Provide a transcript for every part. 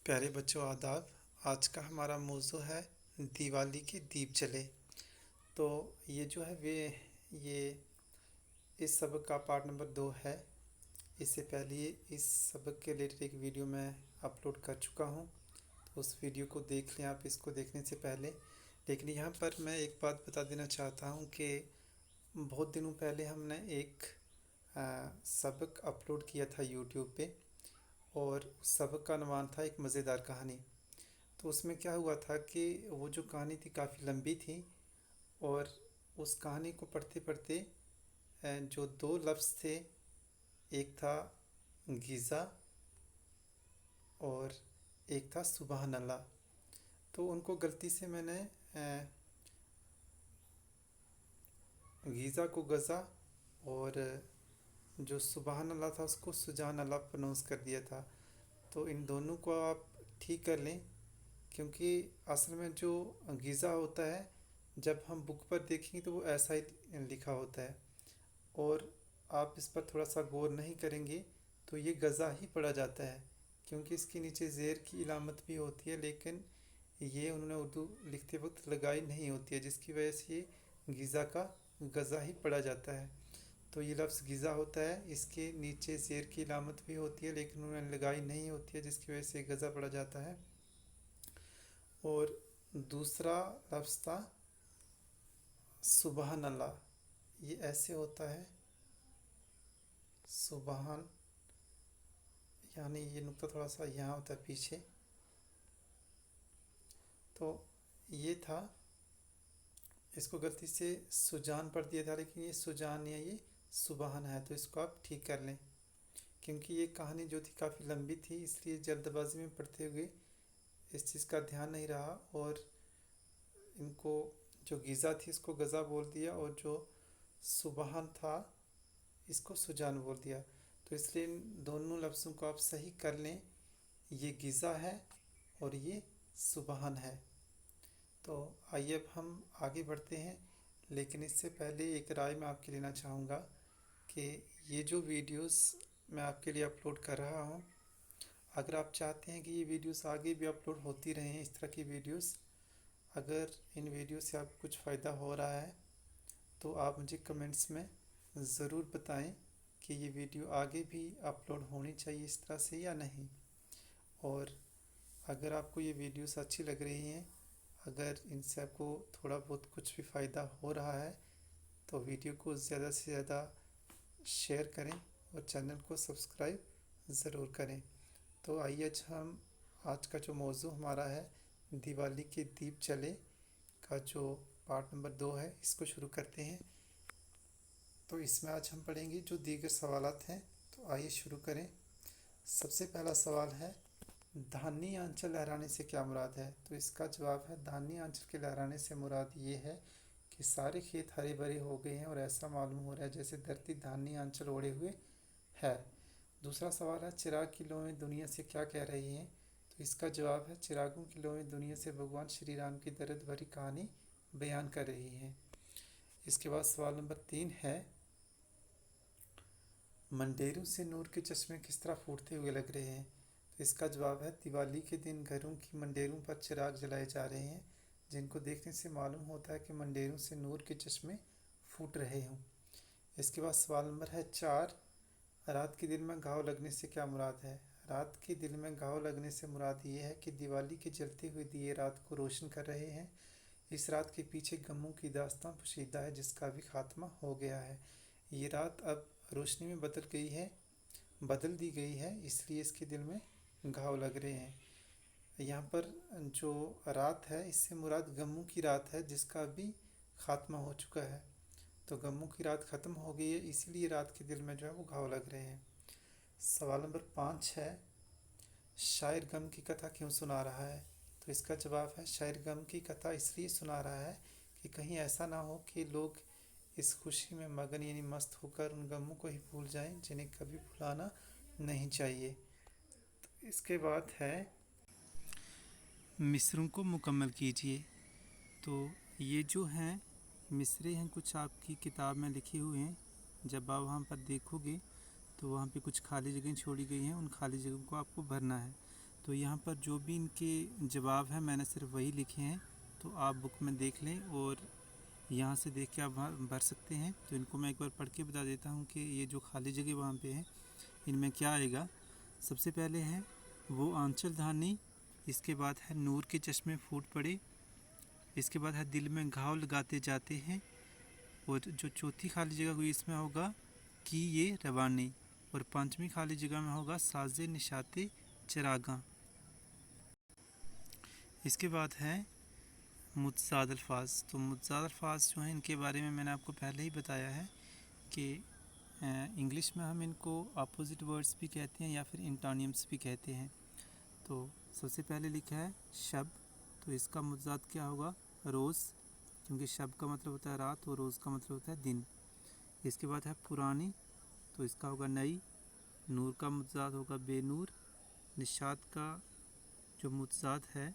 प्यारे बच्चों आदाब। आज का हमारा मौजू है दिवाली के दीप जले। तो ये जो है वे ये इस सबक का पार्ट नंबर 2 है। इससे पहले इस सबक के रिलेटेड एक वीडियो मैं अपलोड कर चुका हूँ, तो उस वीडियो को देख लें आप इसको देखने से पहले। लेकिन यहाँ पर मैं एक बात बता देना चाहता हूँ कि बहुत दिनों पहले हमने एक सबक अपलोड किया था यूट्यूब पे, और उस सबक का अनुमान था एक मज़ेदार कहानी। तो उसमें क्या हुआ था कि वो जो कहानी थी काफ़ी लंबी थी, और उस कहानी को पढ़ते पढ़ते जो दो लफ्ज़ थे, एक था गीज़ा और एक था सुबहान अल्लाह। तो उनको गलती से मैंने गीज़ा को गज़ा और जो सुबहान अल्लाह था उसको सुजान अल्लाह प्रोनाउंस कर दिया था। तो इन दोनों को आप ठीक कर लें, क्योंकि असल में जो गीज़ा होता है जब हम बुक पर देखेंगे तो वो ऐसा ही लिखा होता है, और आप इस पर थोड़ा सा गौर नहीं करेंगे तो ये गज़ा ही पढ़ा जाता है, क्योंकि इसके नीचे ज़ेर की इलामत भी होती है, लेकिन ये उन्होंने उर्दू लिखते वक्त लगाई नहीं होती है, जिसकी वजह से ये गीज़ा का गज़ा ही पढ़ा जाता है। तो ये लफ्ज़ गीज़ा होता है, इसके नीचे ज़ेर की इलामत भी होती है लेकिन उन्होंने लगाई नहीं होती है, जिसकी वजह से गज़ा पढ़ा जाता है। और दूसरा लफ्ज़ था सुबहान अल्लाह। ये ऐसे होता है सुबहान, यानी ये नुक्ता थोड़ा सा यहाँ होता है पीछे। तो ये था, इसको गलती से सुजान पढ़ दिया था, लेकिन ये सुजान या ये सुबहान है, तो इसको आप ठीक कर लें। क्योंकि ये कहानी जो थी काफ़ी लंबी थी, इसलिए जल्दबाजी में पढ़ते हुए इस चीज़ का ध्यान नहीं रहा, और इनको जो गीज़ा थी इसको गज़ा बोल दिया, और जो सुबहान था इसको सुजान बोल दिया। तो इसलिए इन दोनों लफ्ज़ों को आप सही कर लें, ये गीज़ा है और ये सुबहान है। तो आइए अब हम आगे बढ़ते हैं, लेकिन इससे पहले एक राय मैं आपकी लेना चाहूँगा कि ये जो वीडियोस मैं आपके लिए अपलोड कर रहा हूँ, अगर आप चाहते हैं कि ये वीडियोस आगे भी अपलोड होती रहें, इस तरह की वीडियोस, अगर इन वीडियो से आपको कुछ फ़ायदा हो रहा है तो आप मुझे कमेंट्स में ज़रूर बताएं कि ये वीडियो आगे भी अपलोड होनी चाहिए इस तरह से या नहीं। और अगर आपको ये वीडियोस अच्छी लग रही हैं, अगर इनसे आपको थोड़ा बहुत कुछ भी फ़ायदा हो रहा है, तो वीडियो को ज़्यादा से ज़्यादा शेयर करें और चैनल को सब्सक्राइब ज़रूर करें। तो आइए आज का जो मौजू हमारा है दिवाली के दीप जले का जो पार्ट नंबर 2 है, इसको शुरू करते हैं। तो इसमें आज हम पढ़ेंगे जो दीगर सवालात हैं। तो आइए शुरू करें। सबसे पहला सवाल है, धानी आंचल लहराने से क्या मुराद है? तो इसका जवाब है, धानी आंचल के लहराने से मुराद ये है कि सारे खेत हरे भरे हो गए हैं और ऐसा मालूम हो रहा है जैसे धरती धानी आंचल ओढ़े हुए है। दूसरा सवाल है, चिराग की लौएं दुनिया से क्या कह रही हैं? तो इसका जवाब है, चिरागों की लौएं दुनिया से भगवान श्री राम की दर्द भरी कहानी बयान कर रही हैं। इसके बाद सवाल नंबर 3 है, मंडेरों से नूर के चश्मे किस तरह फूटते हुए लग रहे हैं? तो इसका जवाब है, दिवाली के दिन घरों की मंडेरों पर चिराग जलाए जा रहे हैं, जिनको देखने से मालूम होता है कि मंडेरों से नूर के चश्मे फूट रहे हों। इसके बाद सवाल नंबर है 4, रात के दिल में घाव लगने से क्या मुराद है? रात के दिल में घाव लगने से मुराद ये है कि दिवाली के जलते हुए दिए रात को रोशन कर रहे हैं। इस रात के पीछे गमों की दास्तां पोशीदा है, जिसका भी खात्मा हो गया है। ये रात अब रोशनी में बदल दी गई है, इसलिए इसके दिल में घाव लग रहे हैं। यहाँ पर जो रात है इससे मुराद गमों की रात है, जिसका भी खात्मा हो चुका है। तो गमों की रात ख़त्म हो गई है, इसीलिए रात के दिल में जो है वो घाव लग रहे हैं। सवाल नंबर 5 है, शायर गम की कथा क्यों सुना रहा है? तो इसका जवाब है, शायर गम की कथा इसलिए सुना रहा है कि कहीं ऐसा ना हो कि लोग इस खुशी में मगन यानी मस्त होकर उन गमों को ही भूल जाएं, जिन्हें कभी भुलाना नहीं चाहिए। तो इसके बाद है, मिसरों को मुकम्मल कीजिए। तो ये जो हैं मिसरे हैं, कुछ आपकी किताब में लिखे हुए हैं। जब आप वहाँ पर देखोगे तो वहाँ पे कुछ खाली जगह छोड़ी गई हैं, उन खाली जगहों को आपको भरना है। तो यहाँ पर जो भी इनके जवाब हैं मैंने सिर्फ वही लिखे हैं, तो आप बुक में देख लें और यहाँ से देख के आप भर सकते हैं। तो इनको मैं एक बार पढ़ के बता देता हूँ कि ये जो खाली जगह वहाँ पे है इनमें क्या आएगा। सबसे पहले है वो आंचल धानी, इसके बाद है नूर के चश्मे फूट पड़े, इसके बाद है दिल में घाव लगाते जाते हैं, और जो चौथी खाली जगह हुई इसमें होगा कि ये रवानी, और पांचवी खाली जगह में होगा साजे निशाते चरागा। इसके बाद है मुतज़ाद अल्फाज। तो मुतज़ाद अल्फाज जो हैं इनके बारे में मैंने आपको पहले ही बताया है कि इंग्लिश में हम इनको अपोजिट वर्ड्स भी कहते हैं या फिर इंटोनियम्स भी कहते हैं। तो सबसे पहले लिखा है शब, तो इसका मुतज़ाद क्या होगा, रोज़, क्योंकि शब का मतलब होता है रात और रोज़ का मतलब होता है दिन। इसके बाद है पुरानी, तो इसका होगा नई। नूर का मुतज़ाद होगा बेनूर। निशात का जो मुतज़ाद है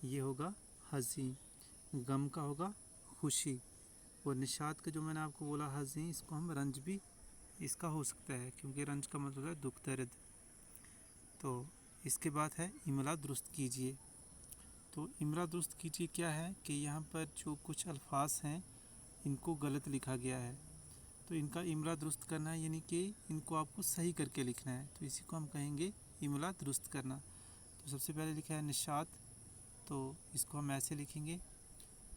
ये होगा हज़ीं। गम का होगा खुशी, और निशात का जो मैंने आपको बोला हज़ीं, इसको हम रंज भी इसका हो सकता है, क्योंकि रंज का मतलब है दुख दर्द। तो इसके बाद है इमला दुरुस्त कीजिए। तो इमला दुरुस्त कीजिए क्या है कि यहाँ पर जो कुछ अल्फाज हैं इनको गलत लिखा गया है, तो इनका इमला दुरुस्त करना है, यानी कि इनको आपको सही करके लिखना है। तो इसी को हम कहेंगे इमला दुरुस्त करना। तो सबसे पहले लिखा है निशात, तो इसको हम ऐसे लिखेंगे।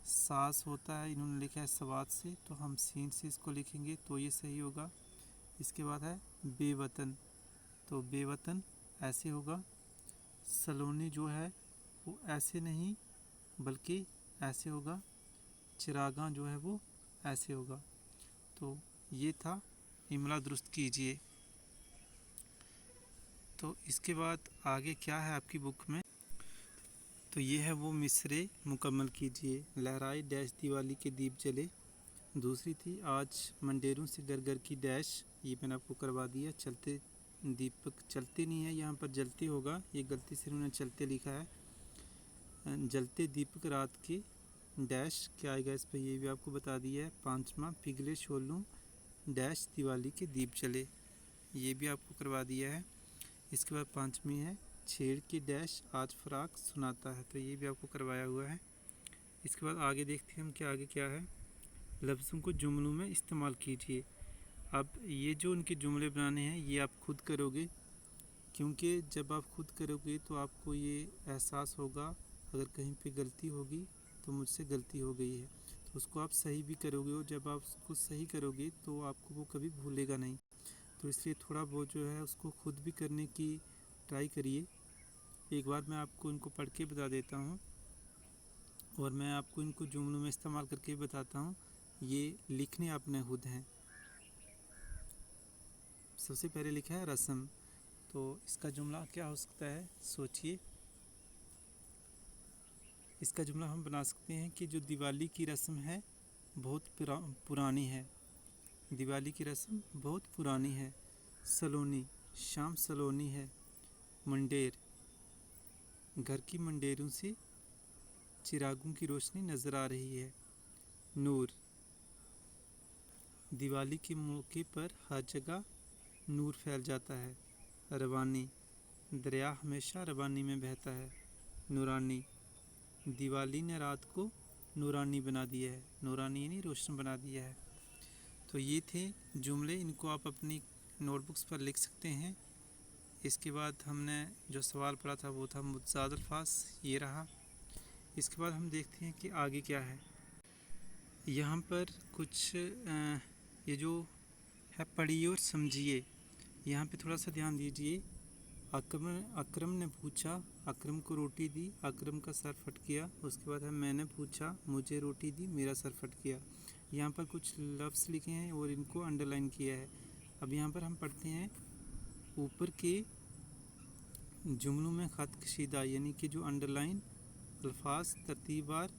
सास होता है, इन्होंने लिखा है सवाद से, तो हम सीन से इसको लिखेंगे तो ये सही होगा। इसके बाद है बेवतन, तो बेवतन ऐसे होगा। सलोनी जो है वो ऐसे नहीं बल्कि ऐसे होगा। चिरागा जो है वो ऐसे होगा। तो ये था इमला दुरुस्त कीजिए। तो इसके बाद आगे क्या है आपकी बुक में, तो ये है वो मिसरे मुकम्मल कीजिए। लहराए डैश दिवाली के दीप जले। दूसरी थी आज मंडेरों से घर घर की डैश, ये मैंने आपको करवा दिया। चलते दीपक, चलते नहीं है यहाँ पर जलते होगा, ये गलती से उन्होंने चलते लिखा है। जलते दीपक रात के डैश क्या आएगा इस पर, ये भी आपको बता दिया है। पांचवा पिघले शोलों डैश दिवाली के दीप जले, ये भी आपको करवा दिया है। इसके बाद पांचवी है छेड़ की डैश आज फराक सुनाता है, तो ये भी आपको करवाया हुआ है। इसके बाद आगे देखते हैं हम कि आगे क्या है। लफ्ज़ों को जुमलों में इस्तेमाल कीजिए। अब ये जो उनके जुमले बनाने हैं ये आप खुद करोगे, क्योंकि जब आप खुद करोगे तो आपको ये एहसास होगा अगर कहीं पे गलती होगी तो मुझसे गलती हो गई है, तो उसको आप सही भी करोगे, और जब आप उसको सही करोगे तो आपको वो कभी भूलेगा नहीं। तो इसलिए थोड़ा बहुत जो है उसको खुद भी करने की ट्राई करिए। एक बार मैं आपको इनको पढ़ के बता देता हूँ और मैं आपको इनको जुमलों में इस्तेमाल करके बताता हूँ। ये लिखने आपने खुद हैं। सबसे पहले लिखा है रस्म, तो इसका जुमला क्या हो सकता है, सोचिए। इसका जुमला हम बना सकते हैं कि जो दिवाली की रस्म है बहुत पुरानी है। दिवाली की रस्म बहुत पुरानी है। सलोनी, शाम सलोनी है। मंडेर, घर की मंडेरों से चिरागों की रोशनी नज़र आ रही है। नूर, दिवाली के मौके पर हर जगह नूर फैल जाता है। रवानी, दरिया हमेशा रवानी में बहता है। नूरानी, दिवाली ने रात को नूरानी बना दिया है। नूरानी यानी रोशन बना दिया है। तो ये थे जुमले, इनको आप अपनी नोटबुक्स पर लिख सकते हैं। इसके बाद हमने जो सवाल पढ़ा था वो था मुतज़ाद अल्फाज, ये रहा। इसके बाद हम देखते हैं कि आगे क्या है। यहाँ पर कुछ ये जो है पढ़िए और समझिए, यहाँ पे थोड़ा सा ध्यान दीजिए। अकरम ने पूछा, अकरम को रोटी दी, अकरम का सर फट गया। उसके बाद है मैंने पूछा, मुझे रोटी दी, मेरा सर फट गया। यहाँ पर कुछ लफ्ज़ लिखे हैं और इनको अंडरलाइन किया है। अब यहाँ पर हम पढ़ते हैं ऊपर के जुमलों में ख़त कशीदा, यानी कि जो अंडरलाइन अल्फाज तरतीबार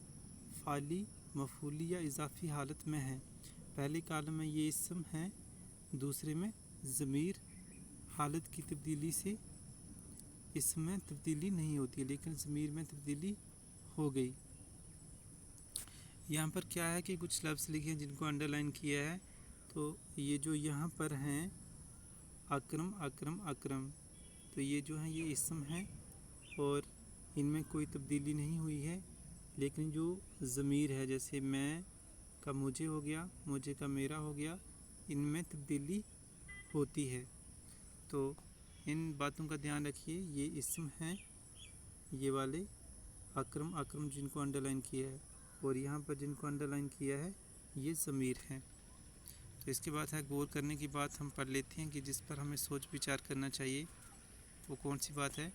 फाली मफूली या इजाफी हालत में है। पहले कॉलम में ये इसम है, दूसरे में ज़मीर। हालत की तब्दीली से इसमें तब्दीली नहीं होती, लेकिन ज़मीर में तब्दीली हो गई। यहाँ पर क्या है कि कुछ लफ्ज़ लिखे हैं जिनको अंडरलाइन किया है। तो ये जो यहाँ पर हैं अकरम अकरम अकरम, तो ये जो है ये इसम है, और इनमें कोई तब्दीली नहीं हुई है, लेकिन जो ज़मीर है जैसे मैं का मुझे हो गया, मुझे का मेरा हो गया, इनमें तब्दीली होती है। तो इन बातों का ध्यान रखिए। ये इस्म हैं, ये वाले अक्रम जिनको अंडरलाइन किया है, और यहाँ पर जिनको अंडरलाइन किया है ये ज़मीर हैं। तो इसके बाद है गौर करने की बात हम पढ़ लेते हैं कि जिस पर हमें सोच विचार करना चाहिए, वो कौन सी बात है।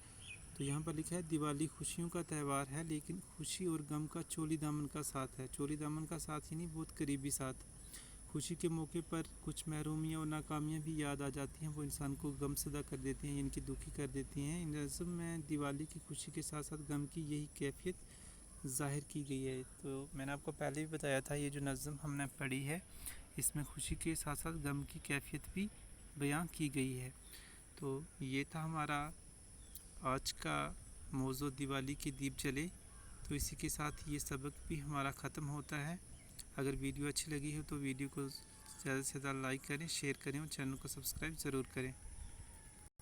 तो यहाँ पर लिखा है दिवाली खुशियों का त्यौहार है, लेकिन खुशी और गम का चोली दामन का साथ है। चोली दामन का साथ ही नहीं, बहुत करीबी साथ। खुशी के मौके पर कुछ महरूमियाँ और नाकामियाँ भी याद आ जाती हैं, वो इंसान को गमसदा कर देती हैं, इनकी दुखी कर देती हैं। इन नज़्म में दिवाली की खुशी के साथ साथ गम की यही कैफियत ज़ाहिर की गई है। तो मैंने आपको पहले भी बताया था, ये जो नज़्म हमने पढ़ी है इसमें खुशी के साथ साथ गम की कैफियत भी बयां की गई है। तो ये था हमारा आज का मौजू दिवाली की दीप जले। तो इसी के साथ ये सबक भी हमारा ख़त्म होता है। अगर वीडियो अच्छी लगी हो तो वीडियो को ज़्यादा से ज़्यादा लाइक करें, शेयर करें और चैनल को सब्सक्राइब ज़रूर करें।